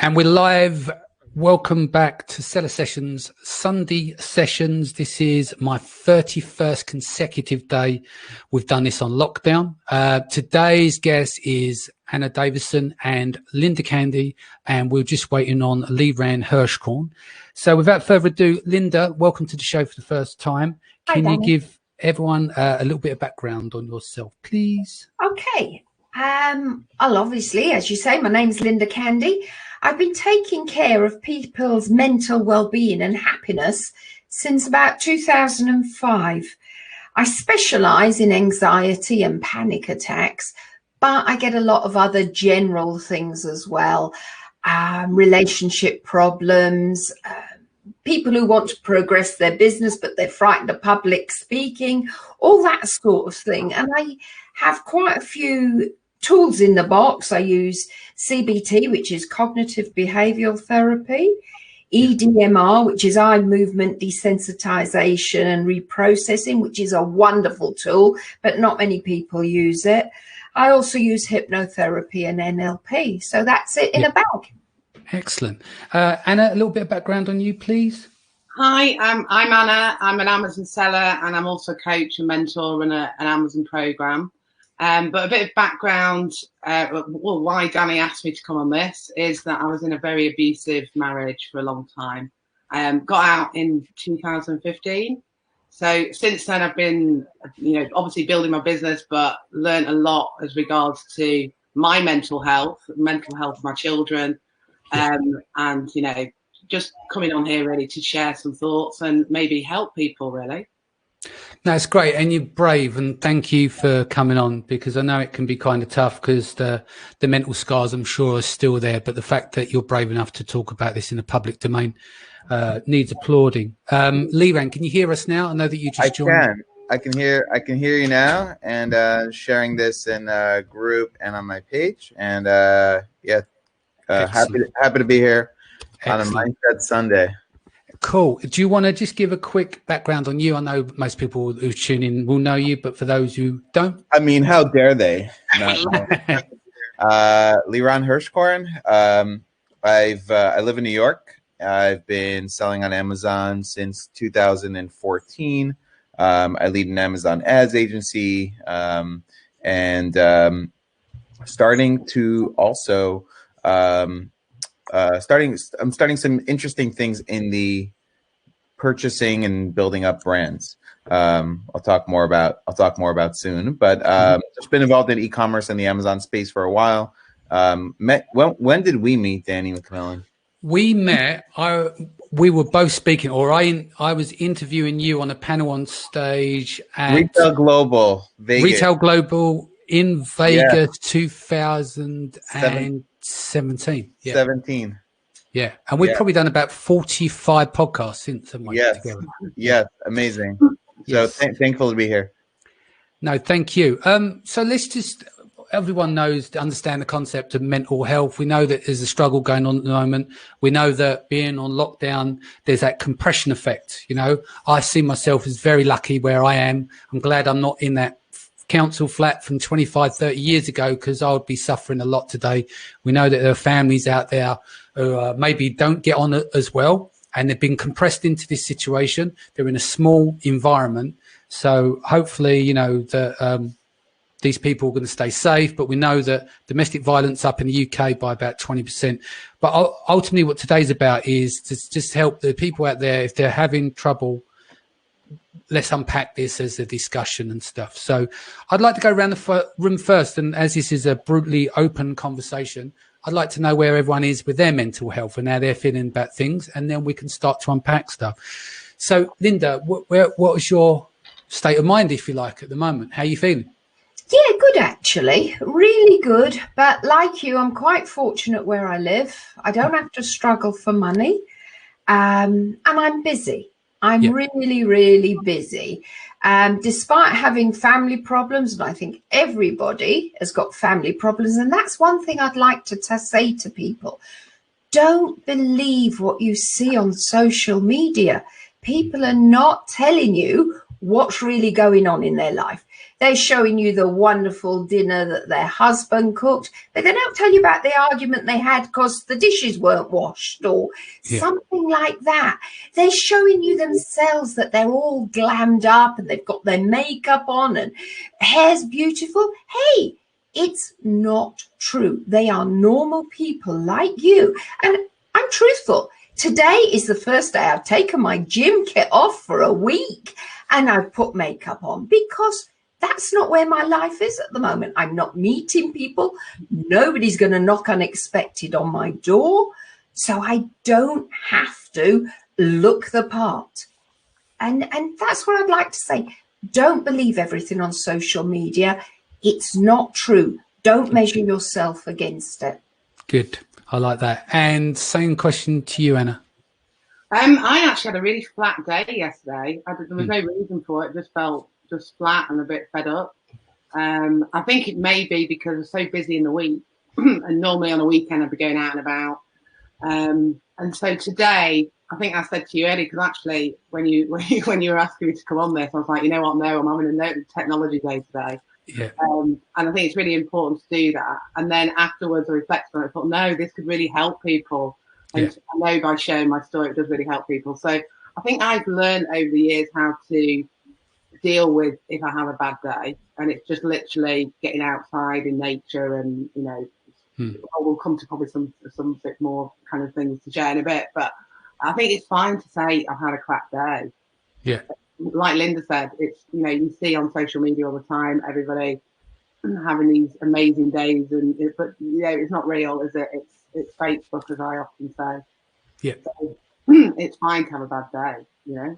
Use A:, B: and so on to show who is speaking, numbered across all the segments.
A: And we're live. Welcome back to Seller Sessions, Sunday Sessions. This is my 31st consecutive day. We've done this on lockdown. Today's guest is Anna Davison and Linda Candy, and we're just waiting on Liran Hirschkorn. So without further ado, Linda, welcome to the show for the first time. Can you give everyone a little bit of background on yourself, please?
B: Okay. Well, obviously, as you say, my name's Linda Candy. I've been taking care of people's mental well-being and happiness since about 2005. I specialise in anxiety and panic attacks, but I get a lot of other general things as well. Relationship problems, people who want to progress their business, but they're frightened of public speaking, all that sort of thing. And I have quite a few tools in the box. I use CBT, which is cognitive behavioral therapy, EDMR, which is eye movement desensitization and reprocessing, which is a wonderful tool, but not many people use it. I also use hypnotherapy and NLP. So that's it in a bag.
A: Excellent. Anna, a little bit of background on you, please.
C: Hi, I'm Anna. I'm an Amazon seller, and I'm also a coach and mentor in an Amazon program. But a bit of background, why Danny asked me to come on this is that I was in a very abusive marriage for a long time. Got out in 2015. So since then I've been, obviously building my business, but learned a lot as regards to my mental health of my children, and, just coming on here really to share some thoughts and maybe help people really.
A: No, it's great, and you're brave, and thank you for coming on, because I know it can be kind of tough because the mental scars, I'm sure, are still there, but the fact that you're brave enough to talk about this in the public domain needs applauding. Liran, can you hear us now? I know that you just joined.
D: I can hear you now, and sharing this in a group and on my page, and happy to be here. Excellent. On a Mindset Sunday.
A: Cool. Do you want to just give a quick background on you? I know most people who tune in will know you, but for those who don't,
D: I mean, how dare they? Liran Hirschkorn. I live in New York. I've been selling on Amazon since 2014. I lead an Amazon ads agency, and starting to also. I'm starting some interesting things in the purchasing and building up brands. I'll talk more about soon, but just been involved in e-commerce and the Amazon space for a while. When did we meet, Danny McMillan?
A: We met. We were both speaking, or I was interviewing you on a panel on stage at
D: Retail Global Vegas.
A: Retail Global in Vegas, 2017.
D: 17.
A: Yeah, and we've probably done about 45 podcasts since.
D: Together. Yes, amazing.
A: Yes.
D: So thankful to be here.
A: No, thank you. So let's just, everyone understand the concept of mental health. We know that there's a struggle going on at the moment. We know that being on lockdown, there's that compression effect. I see myself as very lucky where I am. I'm glad I'm not in that council flat from 25, 30 years ago, because I would be suffering a lot today. We know that there are families out there who maybe don't get on as well, and they've been compressed into this situation. They're in a small environment. So hopefully, these people are going to stay safe, but we know that domestic violence up in the UK by about 20%. But ultimately what today's about is to just help the people out there, if they're having trouble. Let's unpack this as a discussion and stuff. So I'd like to go around the room first. And as this is a brutally open conversation, I'd like to know where everyone is with their mental health and how they're feeling about things. And then we can start to unpack stuff. So Linda, what is your state of mind, if you like, at the moment? How are you feeling?
B: Yeah, good, actually. Really good. But like you, I'm quite fortunate where I live. I don't have to struggle for money. And I'm busy. I'm really, really busy. Despite having family problems, and I think everybody has got family problems, and that's one thing I'd like to say to people. Don't believe what you see on social media. People are not telling you what's really going on in their life. They're showing you the wonderful dinner that their husband cooked, but they don't tell you about the argument they had because the dishes weren't washed or something like that. They're showing you themselves that they're all glammed up and they've got their makeup on and hair's beautiful. Hey, it's not true. They are normal people like you. And I'm truthful. Today is the first day I've taken my gym kit off for a week and I've put makeup on because that's not where my life is at the moment. I'm not meeting people. Nobody's going to knock unexpected on my door. So I don't have to look the part. And that's what I'd like to say. Don't believe everything on social media. It's not true. Don't measure yourself against it.
A: Good. I like that. And same question to you, Anna.
C: I actually had a really flat day yesterday. There was no reason for it. Just felt just flat and a bit fed up. I think it may be because I'm so busy in the week, and normally on a weekend I'd be going out and about. And so today, I think I said to you earlier, because actually when you were asking me to come on this, I was like, you know what? No, I'm having a technology day today.
A: Yeah.
C: And I think it's really important to do that. And then afterwards, I reflected on it. I thought, no, this could really help people. And I know by sharing my story, it does really help people. So I think I've learned over the years how to deal with if I have a bad day. And it's just literally getting outside in nature and, you know, we'll come to probably some bit more kind of things to share in a bit. But I think it's fine to say I've had a crap day.
A: Yeah.
C: Like Linda said, it's, you know, you see on social media all the time, everybody having these amazing days, but you know, it's not real, is it? It's Facebook, as I often say.
A: Yeah.
C: So, it's fine to have a bad day, you know?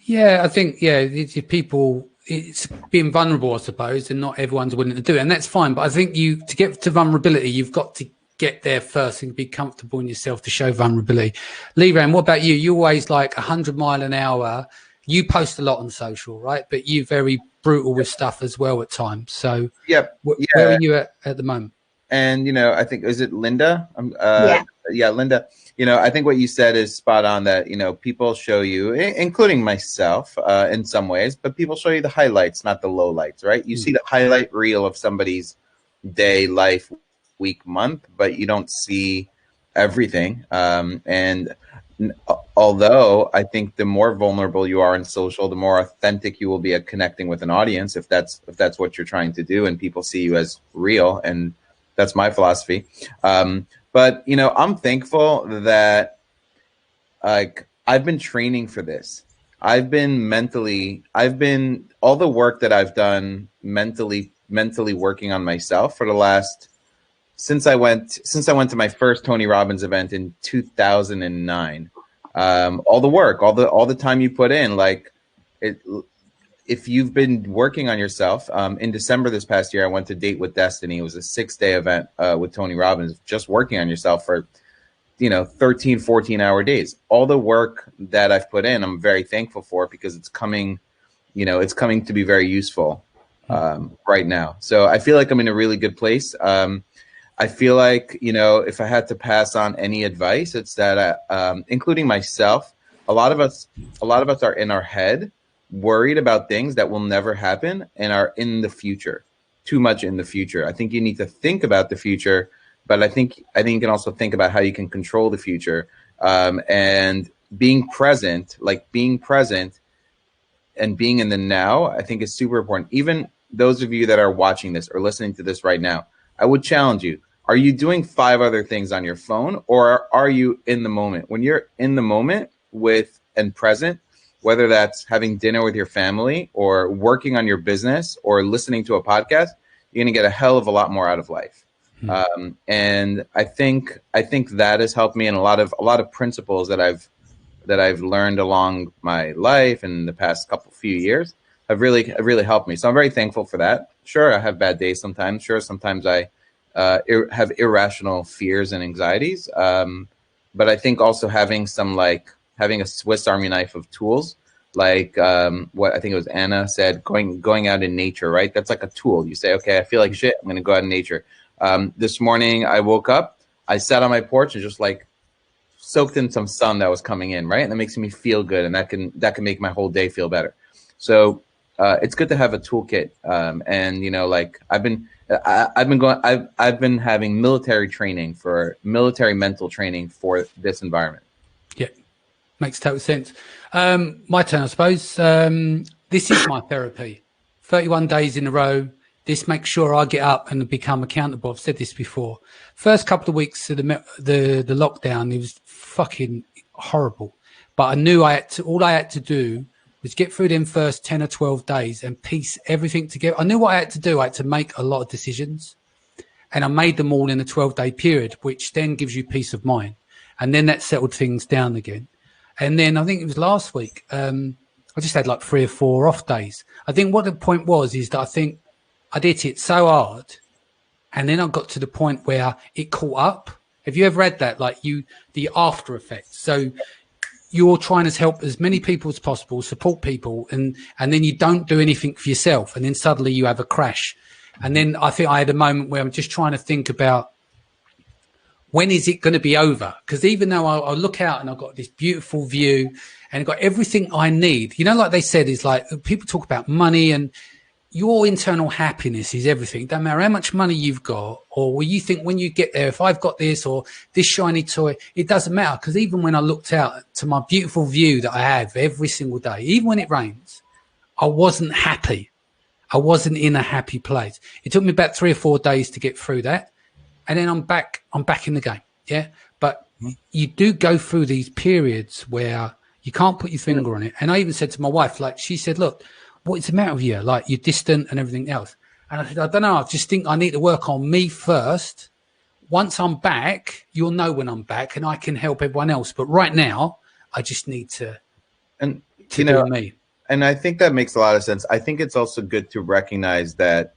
A: Yeah, I think, it's being vulnerable, I suppose, and not everyone's willing to do it. And that's fine. But I think to get to vulnerability, you've got to get there first and be comfortable in yourself to show vulnerability. Liran, what about you? You're always like 100 miles an hour. You post a lot on social, right? But you're very brutal with stuff as well at times. So where are you at the moment?
D: And, you know, I think, is it Linda? Linda. You know, I think what you said is spot on, that, you know, people show you, including myself in some ways, but people show you the highlights, not the lowlights, right? You see the highlight reel of somebody's day, life, week, month, but you don't see everything. And although I think the more vulnerable you are in social, the more authentic you will be at connecting with an audience, if that's what you're trying to do, and people see you as real. And that's my philosophy. But, you know, I'm thankful that, like, I've been training for this. All the work that I've done mentally working on myself for the last, since I went to my first Tony Robbins event in 2009, all the work, all the time you put in, like, if you've been working on yourself, in December this past year, I went to Date with Destiny. It was a 6-day event with Tony Robbins, just working on yourself for, you know, 13, 14-hour days. All the work that I've put in, I'm very thankful for, because it's coming to be very useful right now. So I feel like I'm in a really good place. I feel like, you know, if I had to pass on any advice, it's that, including myself, a lot of us are in our head, worried about things that will never happen and are in the future, too much in the future. I think you need to think about the future, but I think you can also think about how you can control the future, and being present and being in the now, I think is super important. Even those of you that are watching this or listening to this right now, I would challenge you. Are you doing 5 other things on your phone, or are you in the moment? When you're in the moment and present, whether that's having dinner with your family or working on your business or listening to a podcast, you're going to get a hell of a lot more out of life. And I think that has helped me, in a lot of principles that I've learned along my life in the past few years have really helped me. So I'm very thankful for that. Sure, I have bad days sometimes. Sure, sometimes I have irrational fears and anxieties. But I think also having a Swiss Army knife of tools, like what I think it was Anna said, going out in nature, right? That's like a tool. You say, okay, I feel like shit, I'm going to go out in nature. This morning I woke up, I sat on my porch and just like soaked in some sun that was coming in, right? And that makes me feel good, and that can make my whole day feel better. So it's good to have a toolkit. And you know, like I've been having military mental training for this environment.
A: Yeah, makes total sense. My turn, I suppose. This is my therapy. 31 days in a row. This makes sure I get up and become accountable. I've said this before. First couple of weeks of the lockdown, it was fucking horrible. But I knew all I had to do was get through them first 10 or 12 days and piece everything together. I knew what I had to do. I had to make a lot of decisions, and I made them all in a 12-day period, which then gives you peace of mind. And then that settled things down again. And then I think it was last week, I just had like 3 or 4 off days. I think what the point was is that I think I'd hit it so hard, and then I got to the point where it caught up. Have you ever had that? Like the after effects. So you're trying to help as many people as possible, support people, and then you don't do anything for yourself, and then suddenly you have a crash. And then I think I had a moment where I'm just trying to think about, when is it going to be over? Because even though I look out and I've got this beautiful view and I've got everything I need, you know, like they said, is like people talk about money, and your internal happiness is everything. It doesn't matter how much money you've got, or what you think when you get there, if I've got this or this shiny toy, it doesn't matter. Because even when I looked out to my beautiful view that I have every single day, even when it rains, I wasn't happy. I wasn't in a happy place. It took me about 3 or 4 days to get through that. And then I'm back in the game. Yeah. But you do go through these periods where you can't put your finger on it. And I even said to my wife, like, she said, look, what is the matter with you? Like, you're distant and everything else. And I said, I don't know. I just think I need to work on me first. Once I'm back, you'll know when I'm back, and I can help everyone else. But right now, I just need to do me.
D: And I think that makes a lot of sense. I think it's also good to recognize that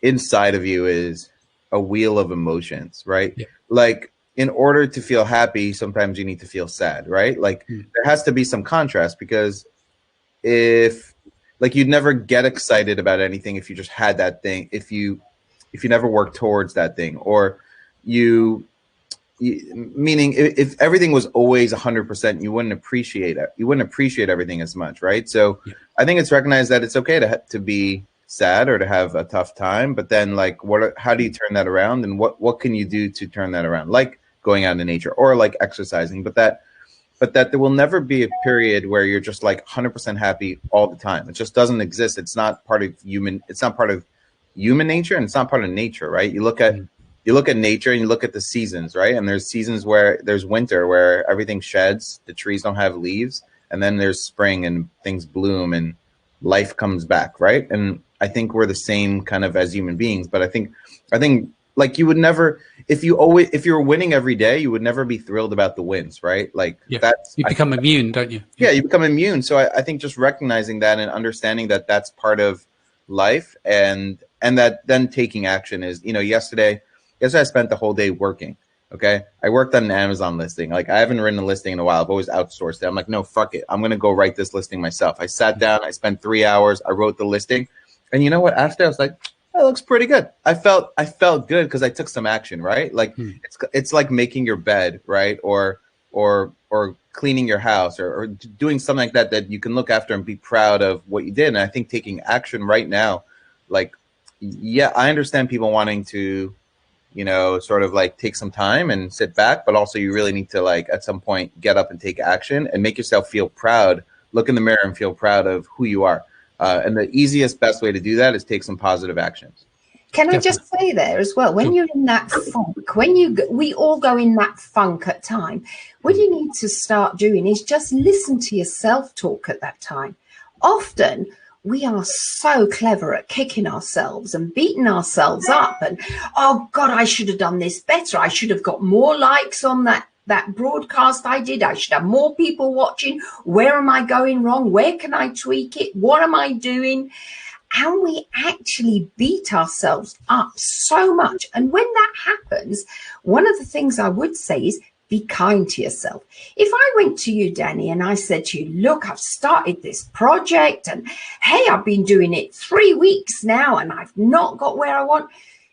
D: inside of you is a wheel of emotions, right? Yeah. Like, in order to feel happy, sometimes you need to feel sad, right? Like, there has to be some contrast, because you'd never get excited about anything if you just had that thing, if you never worked towards that thing, or meaning if everything was always 100%, you wouldn't appreciate it. You wouldn't appreciate everything as much, right? So yeah. I think it's recognized that it's okay to be sad or to have a tough time, but then like, how do you turn that around, and what can you do to turn that around? Like going out in nature or like exercising, but that there will never be a period where you're just like 100% happy all the time. It just doesn't exist. It's not part of human. It's not part of human nature, and it's not part of nature, right? You look at nature and you look at the seasons, right? And there's seasons where there's winter, where everything sheds, the trees don't have leaves, and then there's spring and things bloom and life comes back, right? And I think we're the same kind of as human beings, but I think like you would never, if you were winning every day, you would never be thrilled about the wins, right? Like you become
A: immune, don't you?
D: Yeah, you become immune. So I think just recognizing that and understanding that that's part of life, and that then taking action is, yesterday I spent the whole day working. Okay. I worked on an Amazon listing. Like, I haven't written a listing in a while. I've always outsourced it. I'm like, no, fuck it. I'm going to go write this listing myself. I sat down, I spent 3 hours, I wrote the listing. And you know what? After, I was like, that looks pretty good. I felt good because I took some action, right? Like it's like making your bed, right? Or cleaning your house, or doing something like that you can look after and be proud of what you did. And I think taking action right now, like, yeah, I understand people wanting to, sort of like take some time and sit back, but also you really need to, like, at some point get up and take action and make yourself feel proud. Look in the mirror and feel proud of who you are. And the easiest, best way to do that is take some positive actions.
B: Can I just say there as well, when you're in that funk, we all go in that funk at time, what you need to start doing is just listen to your self-talk at that time. Often we are so clever at kicking ourselves and beating ourselves up and, oh God, I should have done this better. I should have got more likes on that broadcast I did. I should have more people watching. Where am I going wrong? Where can I tweak it? What am I doing? And we actually beat ourselves up so much. And when that happens, one of the things I would say is be kind to yourself. If I went to you, Danny, and I said to you, look, I've started this project and hey, I've been doing it 3 weeks now and I've not got where I want,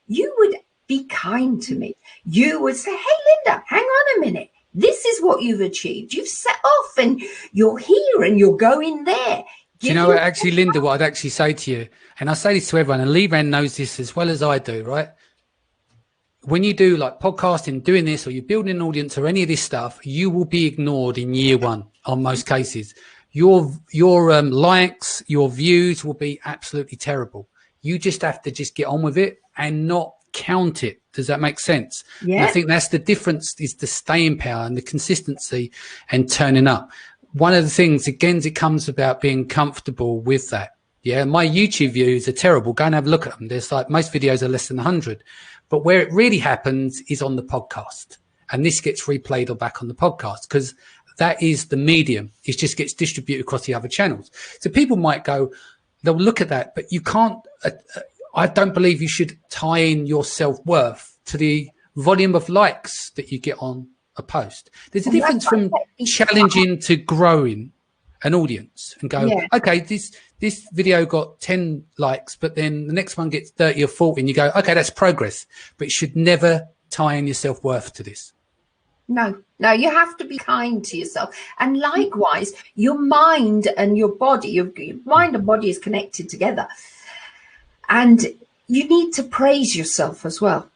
B: you would be kind to me. You would say, hey, Linda, hang on a minute. This is what you've achieved. You've set off and you're here and you're going there.
A: Do you know what, actually, Linda, what I'd actually say to you, and I say this to everyone, and Liran knows this as well as I do, right? When you do like podcasting, doing this, or you're building an audience or any of this stuff, you will be ignored in year one on most cases. Your likes, your views will be absolutely terrible. You just have to just get on with it and not count it. Does that make sense?
B: Yeah.
A: And I think that's the difference, is the staying power and the consistency and turning up. One of the things, again, it comes about being comfortable with that. Yeah, my YouTube views are terrible. Go and have a look at them. There's like, most videos are less than 100. But where it really happens is on the podcast. And this gets replayed or back on the podcast, because that is the medium. It just gets distributed across the other channels. So people might go, they'll look at that, but you can't, I don't believe you should tie in your self-worth to the volume of likes that you get on a post. There's a difference from challenging to growing an audience and go, okay, this video got 10 likes, but then the next one gets 30 or 40, and you go, okay, that's progress. But you should never tie in your self-worth to this.
B: No, you have to be kind to yourself. And likewise, your mind and your body, your mind and body is connected together. And you need to praise yourself as well.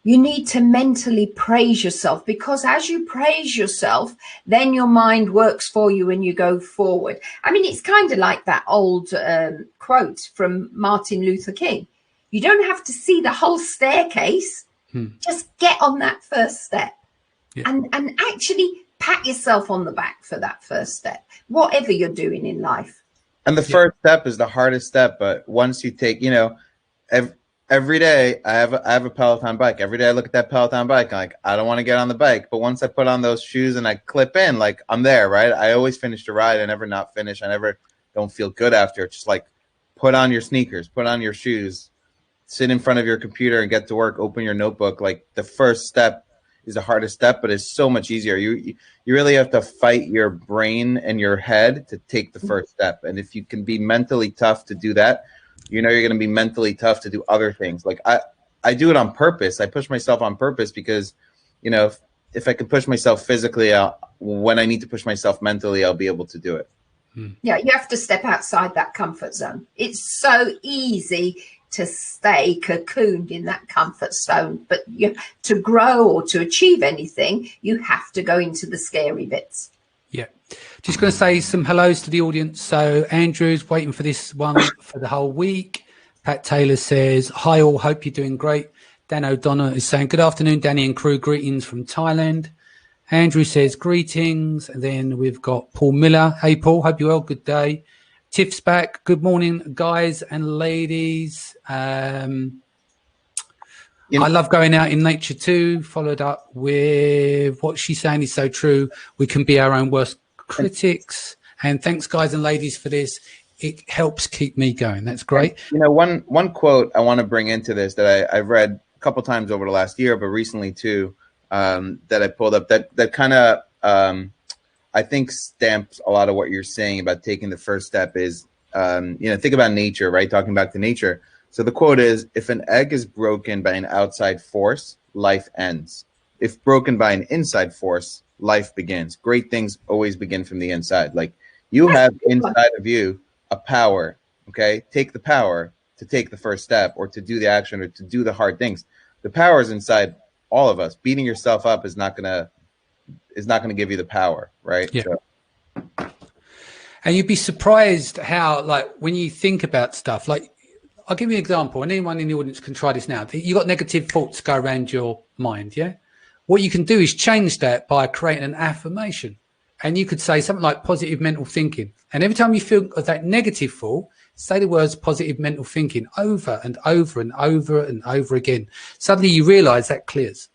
B: You need to mentally praise yourself, because as you praise yourself, then your mind works for you and you go forward. I mean, it's kind of like that old quote from Martin Luther King. You don't have to see the whole staircase. Just get on that first step. Yeah. And actually pat yourself on the back for that first step, whatever you're doing in life.
D: And the first step is the hardest step. But once you take, every day I have a Peloton bike. Every day I look at that Peloton bike. I'm like, I don't want to get on the bike. But once I put on those shoes and I clip in, like, I'm there, right? I always finish the ride. I never not finish. I never don't feel good after. It's just like, put on your sneakers, put on your shoes, sit in front of your computer and get to work, open your notebook. Like, the first step is the hardest step, but it's so much easier. You really have to fight your brain and your head to take the first step. And if you can be mentally tough to do that, you're going to be mentally tough to do other things. Like, I do it on purpose. I push myself on purpose because, if I can push myself physically, when I need to push myself mentally, I'll be able to do it.
B: Yeah, you have to step outside that comfort zone. It's so easy to stay cocooned in that comfort zone, but to grow or to achieve anything, you have to go into the scary bits.
A: Yeah. Just going to say some hellos to the audience. So Andrew's waiting for this one for the whole week. Pat Taylor says, hi all, hope you're doing great. Dan O'Donnell is saying, good afternoon, Danny and crew, greetings from Thailand. Andrew says, greetings. And then we've got Paul Miller. Hey, Paul, hope you're well. Good day. Tiff's back. Good morning, guys and ladies. I love going out in nature too. Followed up with what she's saying is so true. We can be our own worst critics. And thanks, guys and ladies, for this. It helps keep me going. That's great.
D: One quote I want to bring into this that I've read a couple times over the last year, but recently too, that I pulled up that kind of I think stamps a lot of what you're saying about taking the first step is, think about nature, right? Talking back to nature. So the quote is, if an egg is broken by an outside force, life ends. If broken by an inside force, life begins. Great things always begin from the inside. Like, you have inside of you a power, okay? Take the power to take the first step or to do the action or to do the hard things. The power is inside all of us. Beating yourself up is not going to give you the power, right?
A: Yeah.
D: So.
A: And you'd be surprised how, like, when you think about stuff, like, I'll give you an example, and anyone in the audience can try this now. You've got negative thoughts go around your mind, yeah? What you can do is change that by creating an affirmation. And you could say something like positive mental thinking. And every time you feel that negative thought, say the words positive mental thinking over and over and over and over again. Suddenly you realize that clears.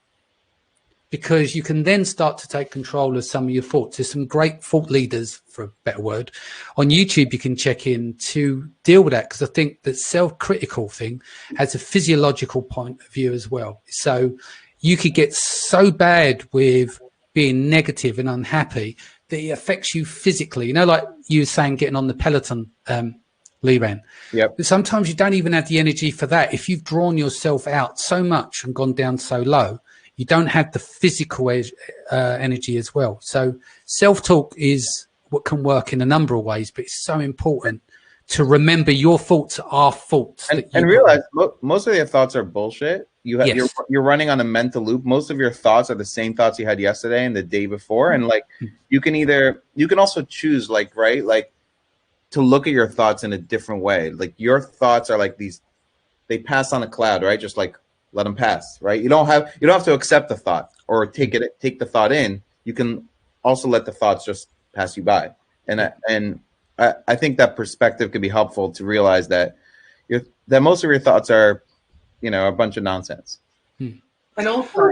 A: Because you can then start to take control of some of your thoughts. There's some great thought leaders, for a better word, on YouTube you can check in to deal with that, because I think that self-critical thing has a physiological point of view as well. So you could get so bad with being negative and unhappy that it affects you physically. Like you were saying, getting on the Peloton, Liran.
D: Yep.
A: But sometimes you don't even have the energy for that. If you've drawn yourself out so much and gone down so low, you don't have the physical energy as well. So self-talk is what can work in a number of ways, but it's so important to remember your thoughts are thoughts.
D: And realize most of your thoughts are bullshit. You're running on a mental loop. Most of your thoughts are the same thoughts you had yesterday and the day before. And like, you can also choose, like, right, like, to look at your thoughts in a different way. Like, your thoughts are like these, they pass on a cloud, right? Just like let them pass, right? You don't have to accept the thought or take the thought in. You can also let the thoughts just pass you by. And I think that perspective can be helpful to realize that most of your thoughts are, a bunch of nonsense.
C: And also,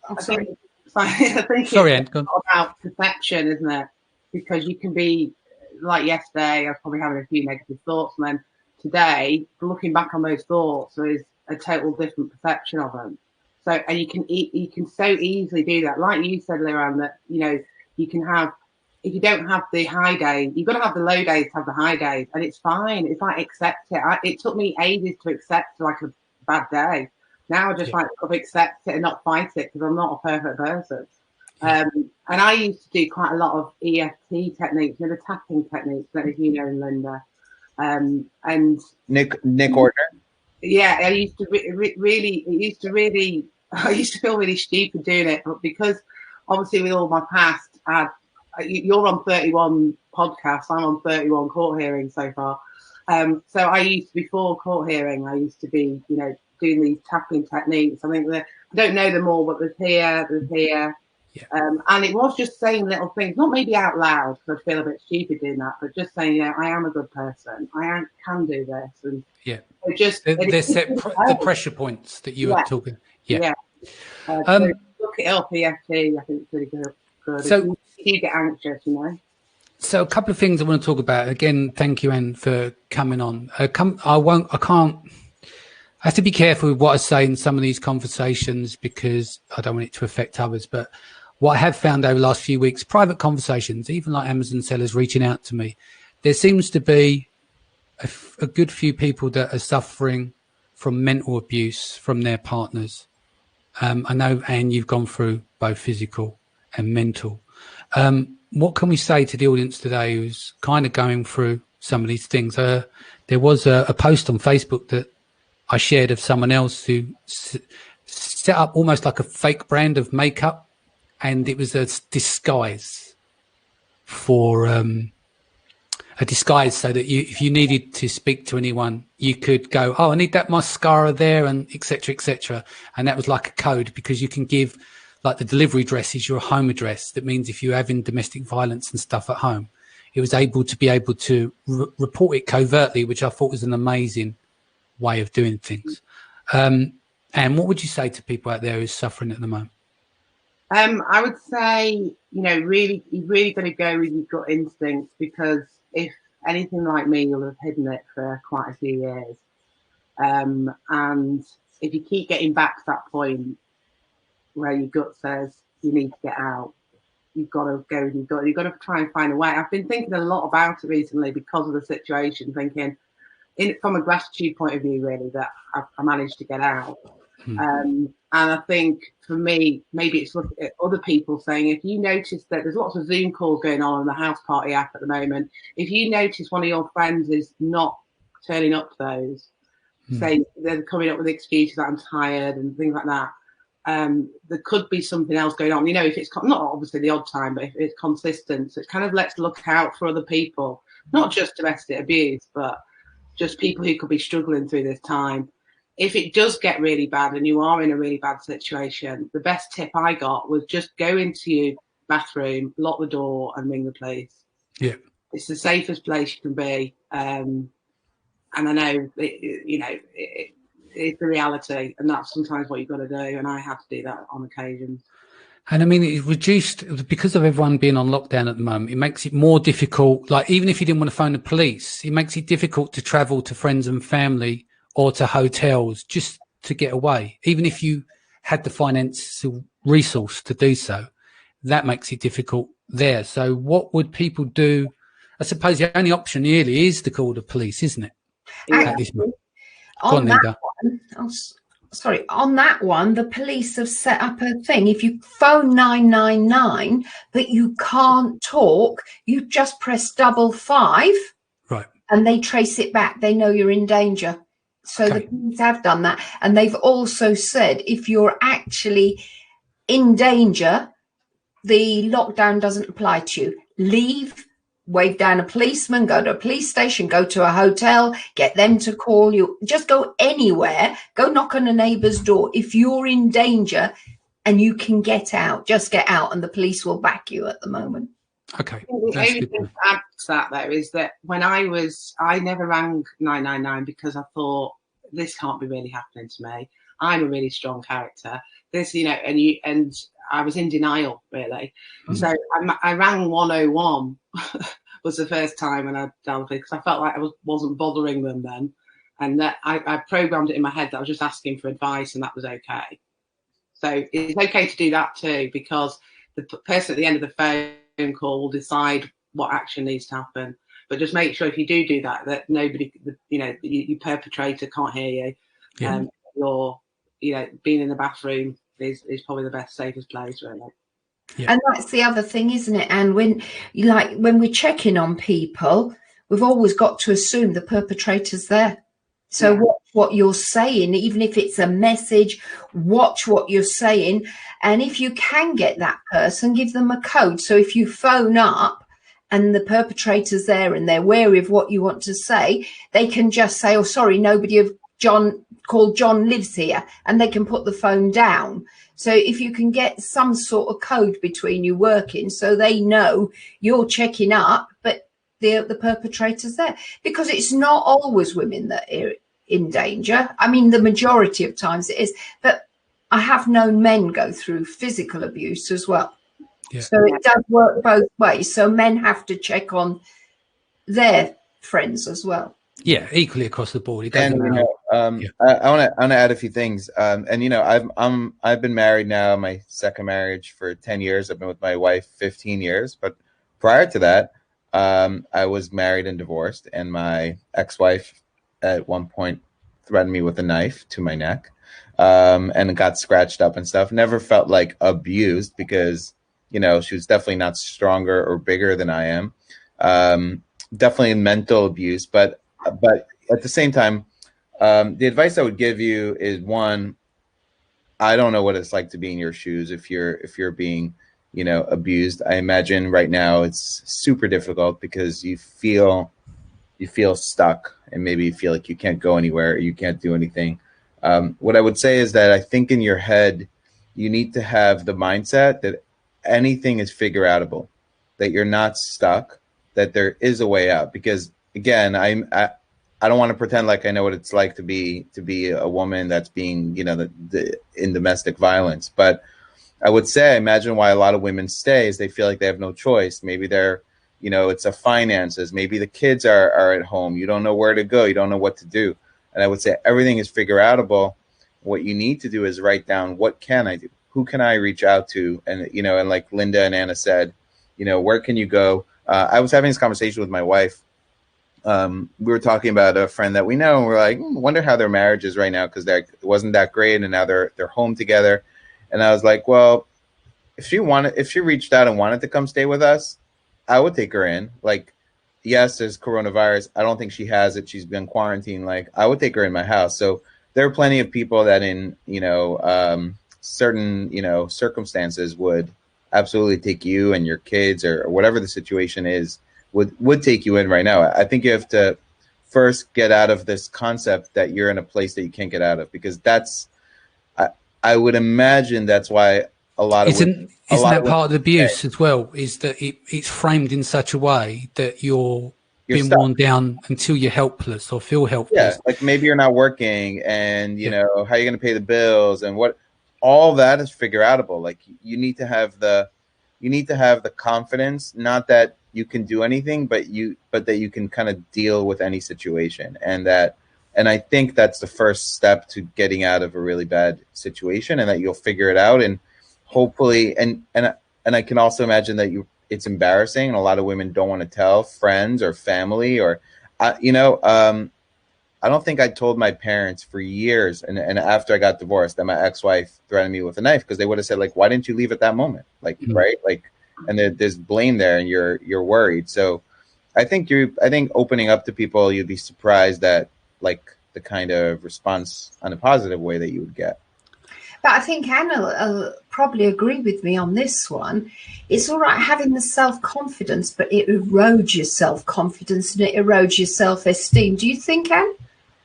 C: I think it's about perception, isn't it? Because you can be, like yesterday, I was probably having a few negative thoughts, and then today, looking back on those thoughts, there is a total different perception of them. So, and you can so easily do that. Like you said, Liran, that, you can have, if you don't have the high days, you've got to have the low days to have the high days, and it's fine. It's like, accept it. It took me ages to accept like a bad day. Now I just like accept it and not fight it, because I'm not a perfect person. And I used to do quite a lot of EFT techniques, the tapping techniques, that if you know, Linda. And Nick
D: Ordner.
C: Yeah, I used to I used to feel really stupid doing it, but because obviously with all my past, you're on 31 podcasts, I'm on 31 court hearings so far. So I used to, before court hearing, I used to be, doing these tapping techniques. I think that I don't know them all, but there's here.
A: Yeah.
C: And it was just saying little things, not maybe out loud, because I feel a bit stupid doing that, but just saying, I am a good person. I can do this. And
A: just the pressure points that you were talking. Yeah.
C: So look it up, EFT. I think it's really good. So if you get anxious,
A: So a couple of things I want to talk about. Again, thank you, Anne, for coming on. I have to be careful with what I say in some of these conversations, because I don't want it to affect others. But what I have found over the last few weeks, private conversations, even like Amazon sellers reaching out to me, there seems to be a good few people that are suffering from mental abuse from their partners. I know, Anne, you've gone through both physical and mental. What can we say to the audience today who's kind of going through some of these things? There was a post on Facebook that I shared of someone else who set up almost like a fake brand of makeup, and it was a disguise for a disguise so that if you needed to speak to anyone, you could go, I need that mascara there, and et cetera, and that was like a code, because you can give, like, the delivery address is your home address. That means if you're having domestic violence and stuff at home, it was able to report it covertly, which I thought was an amazing way of doing things. And what would you say to people out there who's suffering at the moment?
C: I would say, you've really got to go with your gut instincts, because if anything like me, you'll have hidden it for quite a few years. And if you keep getting back to that point where your gut says you need to get out, you've got to go with your gut. You've got to try and find a way. I've been thinking a lot about it recently because of the situation, thinking, from a gratitude point of view, really, that I managed to get out. And I think for me, maybe it's looking at other people saying, if you notice that there's lots of Zoom calls going on the House Party app at the moment, if you notice one of your friends is not turning up to those, say they're coming up with excuses that I'm tired and things like that, there could be something else going on. If it's not obviously the odd time, but if it's consistent, so it kind of lets look out for other people, not just domestic abuse, but just people who could be struggling through this time. If it does get really bad and you are in a really bad situation, the best tip I got was just go into your bathroom, lock the door, and ring the police.
A: Yeah,
C: it's the safest place you can be. And I know, it's the reality, and that's sometimes what you've got to do. And I have to do that on occasion.
A: And I mean, it reduced, because of everyone being on lockdown at the moment, it makes it more difficult. Like, even if you didn't want to phone the police, it makes it difficult to travel to friends and family or to hotels just to get away. Even if you had the financial resource to do so, that makes it difficult there. So what would people do? I suppose the only option really is to call the police, isn't it?
B: On that one, the police have set up a thing. If you phone 999 but you can't talk, you just press 555.
A: Right.
B: and they trace it back. They know you're in danger. So the police have done that. And they've also said if you're actually in danger, the lockdown doesn't apply to you. Leave, wave down a policeman, go to a police station, go to a hotel, get them to call you. Just go anywhere. Go knock on a neighbour's door. If you're in danger and you can get out, just get out, and the police will back you at the moment.
A: Okay.
C: The only thing to add to that, though, is that when I never rang 999 because I thought, this can't be really happening to me. I'm a really strong character. This, and I was in denial, really. So I rang 101 was the first time when I dealt with it, because I felt like I wasn't bothering them then. And that I programmed it in my head that I was just asking for advice, and that was okay. So it's okay to do that too, because the person at the end of the phone call will decide what action needs to happen. But just make sure if you do that, that nobody, your perpetrator can't hear you.
A: Yeah.
C: Or, being in the bathroom is probably the best, safest place, really.
B: Yeah. And that's the other thing, isn't it? And when we're checking on people, we've always got to assume the perpetrator's there. So watch what you're saying, even if it's a message, watch what you're saying. And if you can get that person, give them a code. So if you phone up and the perpetrator's there and they're wary of what you want to say, they can just say, oh, sorry, nobody of called John lives here, and they can put the phone down. So if you can get some sort of code between you working, so they know you're checking up, but the perpetrator's there, because it's not always women that are in danger. I mean, the majority of times it is, but I have known men go through physical abuse as well. Yeah. So it does work both ways. So men have to check on their friends as well.
A: Yeah, equally across the board. It doesn't
D: matter. I want to add a few things. I've been married now, my second marriage, for 10 years. I've been with my wife 15 years. But prior to that, I was married and divorced, and my ex-wife at one point threatened me with a knife to my neck, and got scratched up and stuff. Never felt like abused, because she was definitely not stronger or bigger than I am. Definitely mental abuse, but at the same time, the advice I would give you is, one, I don't know what it's like to be in your shoes if you're being, abused. I imagine right now it's super difficult because you feel stuck, and maybe you feel like you can't go anywhere, or you can't do anything. What I would say is that I think in your head, you need to have the mindset that anything is figure outable, that you're not stuck, that there is a way out. Because again, I don't want to pretend like I know what it's like to be a woman that's being, in domestic violence. But I would say, imagine why a lot of women stay is they feel like they have no choice. Maybe they're, it's a finances. Maybe the kids are at home. You don't know where to go. You don't know what to do. And I would say everything is figure outable. What you need to do is write down, what can I do? Who can I reach out to? And, and like Linda and Anna said, where can you go? I was having this conversation with my wife. We were talking about a friend that we know, and we're like, wonder how their marriage is right now, because it wasn't that great, and now they're home together. And I was like, well, if she reached out and wanted to come stay with us, I would take her in. Like, yes, there's coronavirus. I don't think she has it. She's been quarantined. Like, I would take her in my house. So there are plenty of people that in certain circumstances would absolutely take you and your kids, or whatever the situation is, would take you in right now. I think you have to first get out of this concept that you're in a place that you can't get out of, because I would imagine that's why a lot of
A: isn't that part of the abuse as well, is that it's framed in such a way that you're being stuck, worn down until you're helpless or feel helpless.
D: Yeah, like maybe you're not working, and how are you going to pay the bills, and what, all that is figure outable. Like, you need to have the confidence, not that you can do anything, but that you can kind of deal with any situation. And I think that's the first step to getting out of a really bad situation, and that you'll figure it out. And hopefully, and I can also imagine that it's embarrassing, and a lot of women don't want to tell friends or family, or, I don't think I told my parents for years. And after I got divorced, that my ex-wife threatened me with a knife, because they would have said, like, why didn't you leave at that moment? Like, right? Like, and there's blame there, and you're worried. So I think opening up to people, you'd be surprised at like the kind of response on a positive way that you would get.
B: But I think Anna will probably agree with me on this one. It's all right having the self-confidence, but it erodes your self-confidence and it erodes your self-esteem. Do you think, Anne?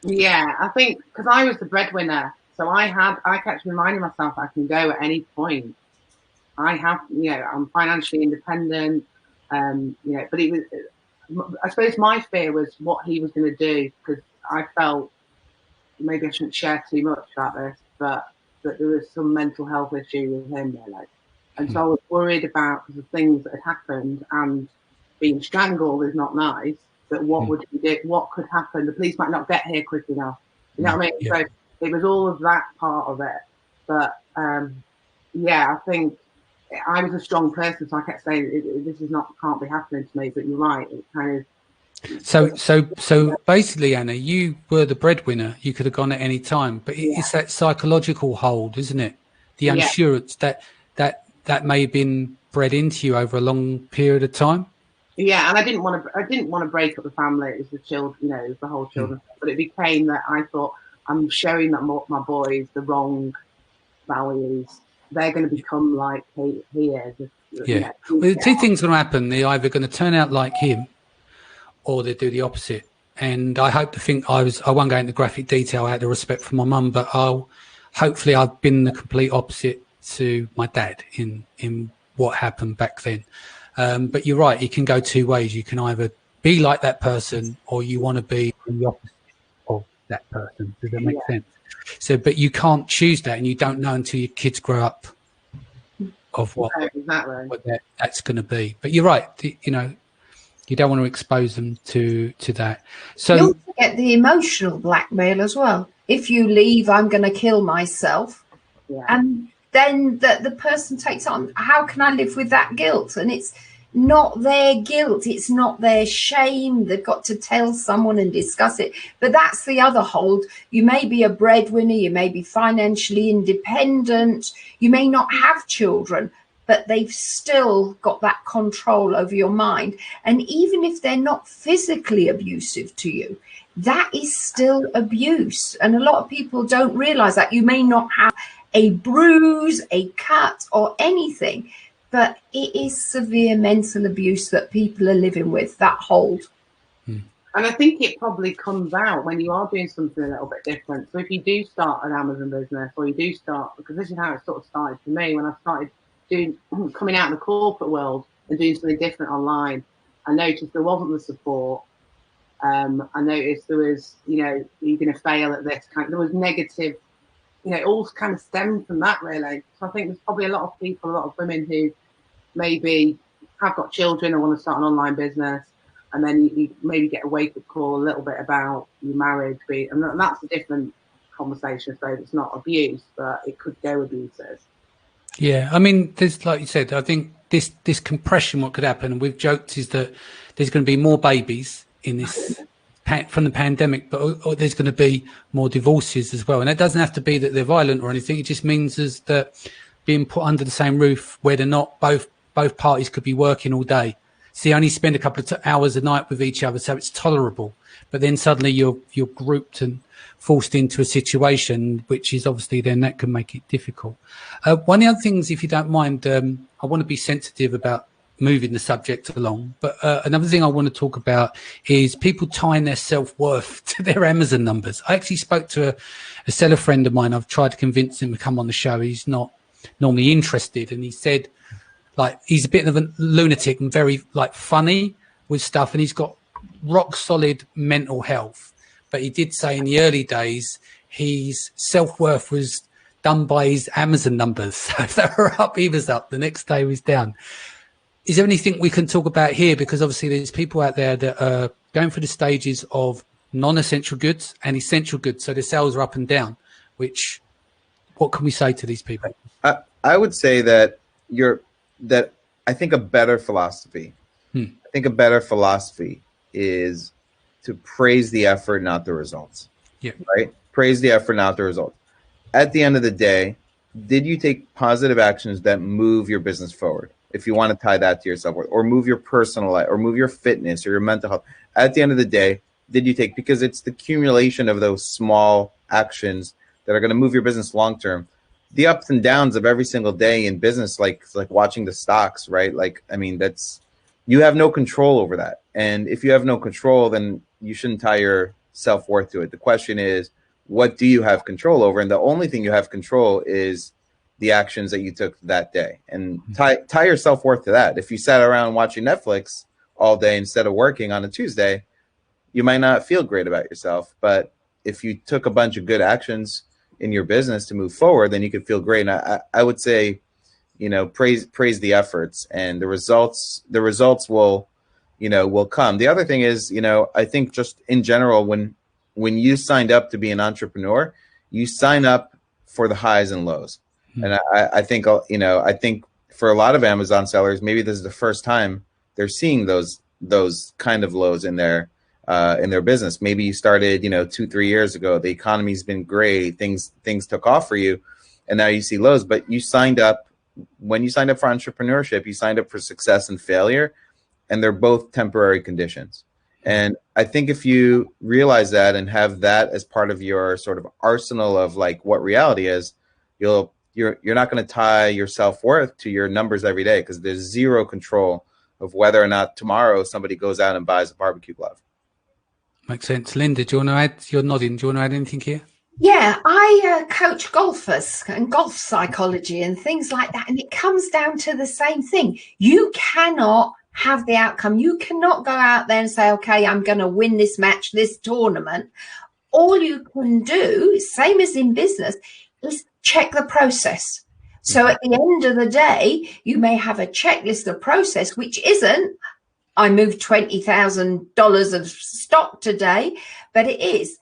C: Yeah, I think because I was the breadwinner, so I kept reminding myself I can go at any point. I'm financially independent, but it was, I suppose my fear was what he was going to do, because I felt, maybe I shouldn't share too much about this, but that there was some mental health issue with him really. And so I was worried about the things that had happened, and being strangled is not nice, but what would he do? What could happen? The police might not get here quick enough. You know what I mean? Yeah. So it was all of that part of it. But I think I was a strong person, so I kept saying, this can't be happening to me, but you're right, it kind of.
A: So basically, Anna, you were the breadwinner. You could have gone at any time, but it's that psychological hold, isn't it? The assurance that may have been bred into you over a long period of time.
C: Yeah, and I didn't want to break up the family. It was the children, it was the whole children. But it became that I thought, I'm showing that my boys the wrong values. They're going to become like he is.
A: Yeah. Well, the two things are going to happen. They're either going to turn out like him, or they do the opposite. And I hope to think I won't go into graphic detail out of respect for my mum, but hopefully I've been the complete opposite to my dad in what happened back then. But you're right, it can go two ways. You can either be like that person, or you want to be the opposite of that person. Does that make sense? So, but you can't choose that, and you don't know until your kids grow up of what that's going to be. But you're right, you don't want to expose them to that. So
B: you also get the emotional blackmail as well. If you leave, I'm going to kill myself. Yeah. And then the person takes on, how can I live with that guilt? And it's not their guilt. It's not their shame. They've got to tell someone and discuss it. But that's the other hold. You may be a breadwinner. You may be financially independent. You may not have children, but they've still got that control over your mind. And even if they're not physically abusive to you, that is still abuse. And a lot of people don't realize that. You may not have a bruise, a cut, or anything, but it is severe mental abuse that people are living with, that hold.
C: And I think it probably comes out when you are doing something a little bit different. So if you do start an Amazon business, or you do start, because this is how it sort of started for me, when I started coming out of the corporate world and doing something different online, I noticed there wasn't the support. I noticed there was, you're going to fail at this there was negative, it all kind of stemmed from that really. So I think there's probably a lot of people, a lot of women who maybe have got children and want to start an online business, and then you maybe get a wake-up call a little bit about your marriage, and that's a different conversation. So it's not abuse, but it could go abusive.
A: Yeah, I mean, there's, like you said, I think this compression, what could happen, and we've joked, is that there's going to be more babies in this from the pandemic, but there's going to be more divorces as well. And it doesn't have to be that they're violent or anything. It just means is that being put under the same roof where they're not, both parties could be working all day. So you only spend a couple of hours a night with each other, so it's tolerable. But then suddenly you're grouped and forced into a situation, which is obviously then that can make it difficult. One of the other things, if you don't mind, I want to be sensitive about moving the subject along. But another thing I want to talk about is people tying their self-worth to their Amazon numbers. I actually spoke to a seller friend of mine. I've tried to convince him to come on the show. He's not normally interested. And he said, he's a bit of a lunatic and very funny with stuff. And he's got rock solid mental health. But he did say in the early days, his self-worth was done by his Amazon numbers. So if they were up, he was up. The next day he was down. Is there anything we can talk about here? Because obviously there's people out there that are going through the stages of non-essential goods and essential goods. So the sales are up and down, what can we say to these people?
D: I would say that I think a better philosophy, is to praise the effort, not the results.
A: Yeah.
D: Right? Praise the effort, not the results. At the end of the day, did you take positive actions that move your business forward? if you want to tie that to your self-worth, or move your personal life, or move your fitness or your mental health, at the end of the day, did you take, because it's the accumulation of those small actions that are going to move your business long term. The ups and downs of every single day in business, like watching the stocks, right? Like, I mean, that's, you have no control over that. And if you have no control, then you shouldn't tie your self-worth to it. The question is, what do you have control over? And the only thing you have control is the actions that you took that day, and tie your self-worth to that. If you sat around watching Netflix all day instead of working on a Tuesday, you might not feel great about yourself. But if you took a bunch of good actions in your business to move forward, then you could feel great. And I would say, you know, praise the efforts, and the results will, you know, will come. The other thing is, you know, I think just in general, when you signed up to be an entrepreneur, you sign up for the highs and lows. And I think, you know, I think for a lot of Amazon sellers, maybe this is the first time they're seeing those kind of lows in their business. Maybe you started, you know, 2-3 years ago, the economy's been great, things took off for you, and now you see lows. But you signed up, when you signed up for entrepreneurship, you signed up for success and failure, and they're both temporary conditions. And I think if you realize that and have that as part of your sort of arsenal of like what reality is, you're not going to tie your self-worth to your numbers every day, because there's zero control of whether or not tomorrow somebody goes out and buys a barbecue glove.
A: Makes sense. Linda, do you want to add? You're nodding. Do you want to add anything here?
B: Yeah, I coach golfers and golf psychology and things like that. And it comes down to the same thing. You cannot have the outcome. You cannot go out there and say, okay, I'm going to win this match, this tournament. All you can do, same as in business, is check the process. So at the end of the day, you may have a checklist of process, which isn't, I moved $20,000 of stock today, but it is,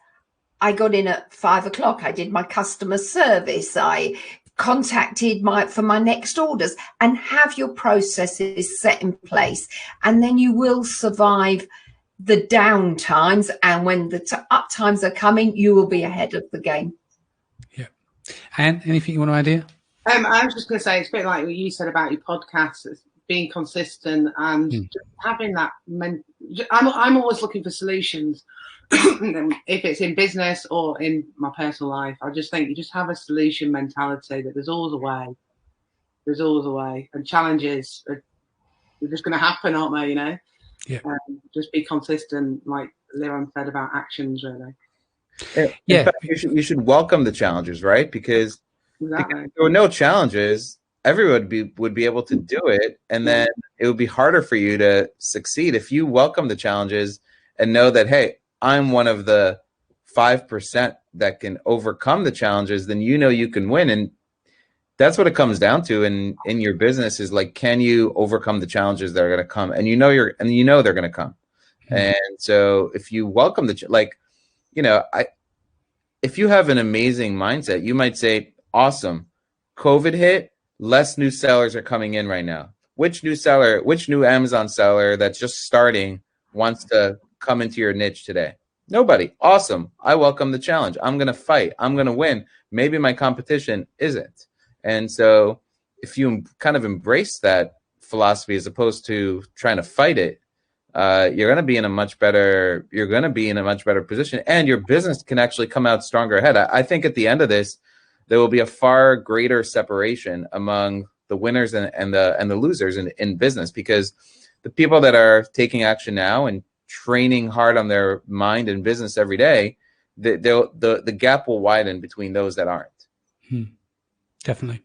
B: I got in at 5 o'clock. I did my customer service. I contacted for my next orders, and have your processes set in place. And then you will survive the down times. And when the up times are coming, you will be ahead of the game.
A: Yeah. And anything you want to add here?
C: I was just going to say, it's a bit like what you said about your podcast, being consistent and just having that. I'm always looking for solutions. If it's in business or in my personal life, I just think you just have a solution mentality, that there's always a way. There's always a way. And challenges are just going to happen, aren't they, you know?
A: Yeah.
C: Just be consistent, like Liran said about actions, really.
D: Yeah. In fact, you should welcome the challenges, right? Because if there were no challenges, everyone would be able to do it, and then it would be harder for you to succeed. If you welcome the challenges and know that, hey, I'm one of the 5% that can overcome the challenges, then you know you can win. And that's what it comes down to in your business, is like, can you overcome the challenges that are going to come? And you know they're going to come. And so if you welcome if you have an amazing mindset, you might say, awesome, COVID hit, less new sellers are coming in right now. Which new Amazon seller that's just starting wants to come into your niche today? Nobody. Awesome. I welcome the challenge. I'm going to fight. I'm going to win. Maybe my competition isn't. And so if you kind of embrace that philosophy as opposed to trying to fight it, you're going to be in a much better position, and your business can actually come out stronger ahead. I think at the end of this, there will be a far greater separation among the winners and the losers in business, because the people that are taking action now and training hard on their mind and business every day, the gap will widen between those that aren't.
A: Definitely.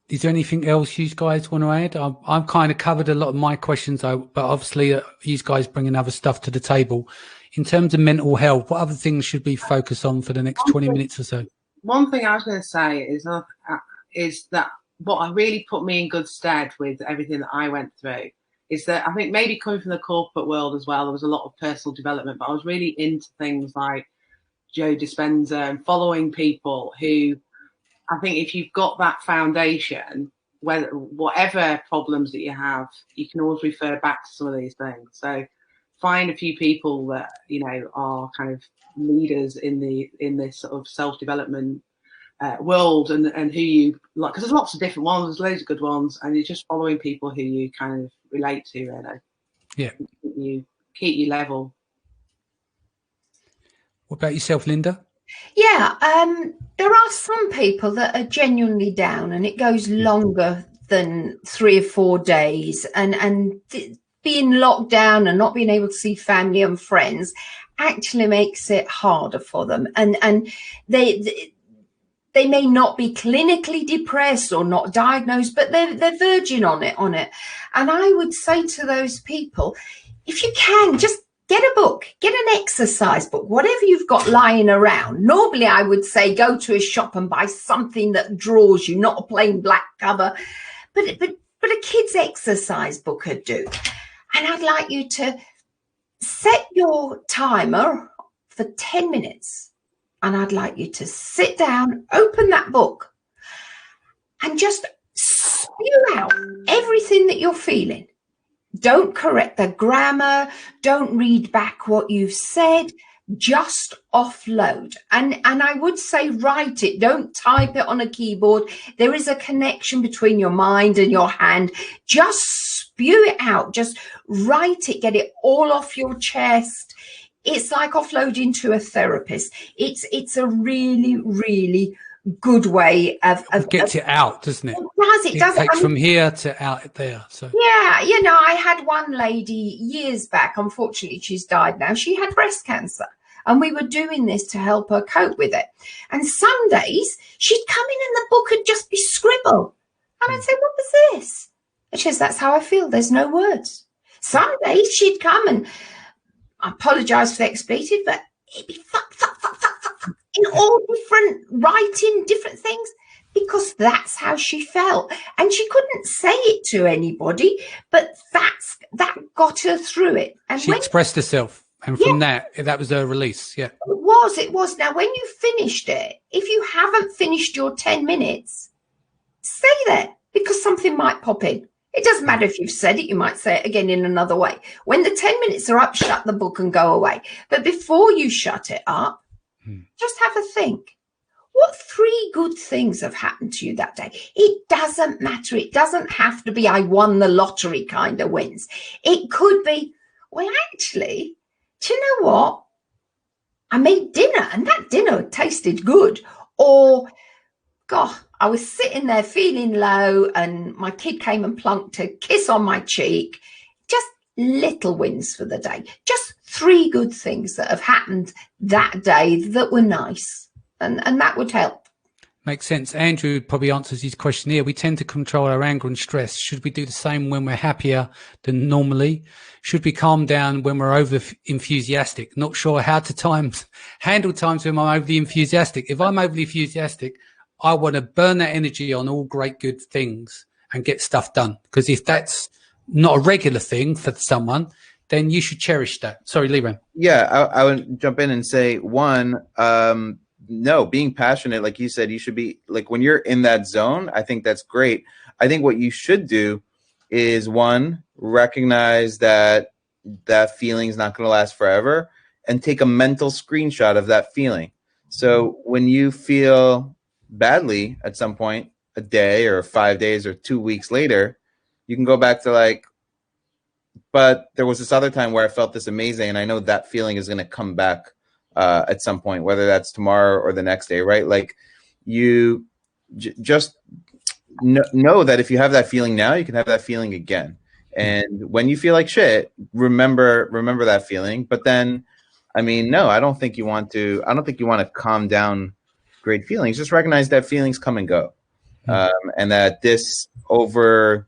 A: Is there anything else you guys want to add? I've kind of covered a lot of my questions, but obviously you guys bringing other stuff to the table. In terms of mental health, what other things should we focus on for the next 20 minutes or so?
C: One thing I was going to say is that what really put me in good stead with everything that I went through is that I think maybe coming from the corporate world as well, there was a lot of personal development, but I was really into things like Joe Dispenza and following people who, I think if you've got that foundation, whatever problems that you have, you can always refer back to some of these things. So find a few people that, you know, are kind of leaders in this sort of self-development world and who you like, because there's lots of different ones, there's loads of good ones, and you're just following people who you kind of relate to, really.
A: Yeah.
C: You keep you level.
A: What about yourself, Linda?
B: Yeah, there are some people that are genuinely down, and it goes longer than 3 or 4 days, and being locked down and not being able to see family and friends actually makes it harder for them, and they may not be clinically depressed or not diagnosed, but they're verging on it. And I would say to those people, if you can, just get a book, get an exercise book, whatever you've got lying around. Normally, I would say go to a shop and buy something that draws you, not a plain black cover, but a kid's exercise book would do. And I'd like you to set your timer for 10 minutes. And I'd like you to sit down, open that book, and just spew out everything that you're feeling. Don't correct the grammar. Don't read back what you've said. Just offload. And I would say write it. Don't type it on a keyboard. There is a connection between your mind and your hand. Just spew it out. Just write it. Get it all off your chest. It's like offloading to a therapist. It's a really, really good way of
A: gets it out, doesn't it?
B: It does.
A: Takes from here to out there. So
B: yeah, I had one lady years back. Unfortunately, she's died now. She had breast cancer, and we were doing this to help her cope with it. And some days she'd come in and the book would just be scribble, and I'd say, "What was this?" And she says, "That's how I feel. There's no words." Some days she'd come and I apologise for the expletive, but it'd be fuck, in all different writing, different things, because that's how she felt. And she couldn't say it to anybody, but that got her through it. And
A: she expressed herself. And from that was her release. Yeah.
B: It was. Now, when you finished it, if you haven't finished your 10 minutes, stay there, because something might pop in. It doesn't matter if you've said it, you might say it again in another way. When the 10 minutes are up, shut the book and go away. But before you shut it up, just have a think. What 3 good things have happened to you that day? It doesn't matter. It doesn't have to be I won the lottery kind of wins. It could be, well, actually, do you know what? I made dinner and that dinner tasted good. Or, God, I was sitting there feeling low and my kid came and plunked a kiss on my cheek. Just little wins for the day. Just 3 good things that have happened that day that were nice. And that would help.
A: Makes sense. Andrew probably answers his question here. We tend to control our anger and stress. Should we do the same when we're happier than normally? Should we calm down when we're over enthusiastic? Not sure how to handle times when I'm overly enthusiastic. If I'm overly enthusiastic, I want to burn that energy on all great good things and get stuff done. Because if that's not a regular thing for someone, then you should cherish that. Sorry, Liran.
D: Yeah, I would jump in and say, one, no, being passionate, like you said, you should be like when you're in that zone. I think that's great. I think what you should do is, one, recognize that that feeling is not going to last forever and take a mental screenshot of that feeling. So when you feel badly at some point, a day or 5 days or 2 weeks later, you can go back to like, but there was this other time where I felt this amazing, and I know that feeling is going to come back at some point, whether that's tomorrow or the next day, right? Like you just know that if you have that feeling now, you can have that feeling again. And when you feel like shit, remember that feeling. But then, I mean, no, I don't think you want to calm down great feelings. Just recognize that feelings come and go. And that this over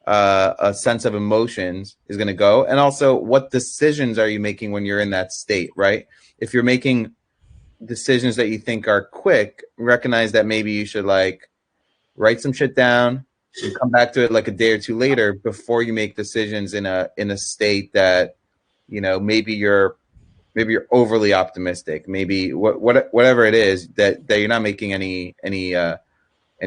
D: a sense of emotions is going to go. And also, what decisions are you making when you're in that state, right? If you're making decisions that you think are quick, recognize that maybe you should like write some shit down and come back to it like a day or two later before you make decisions in a state that, you know, maybe you're overly optimistic, maybe whatever it is that you're not making any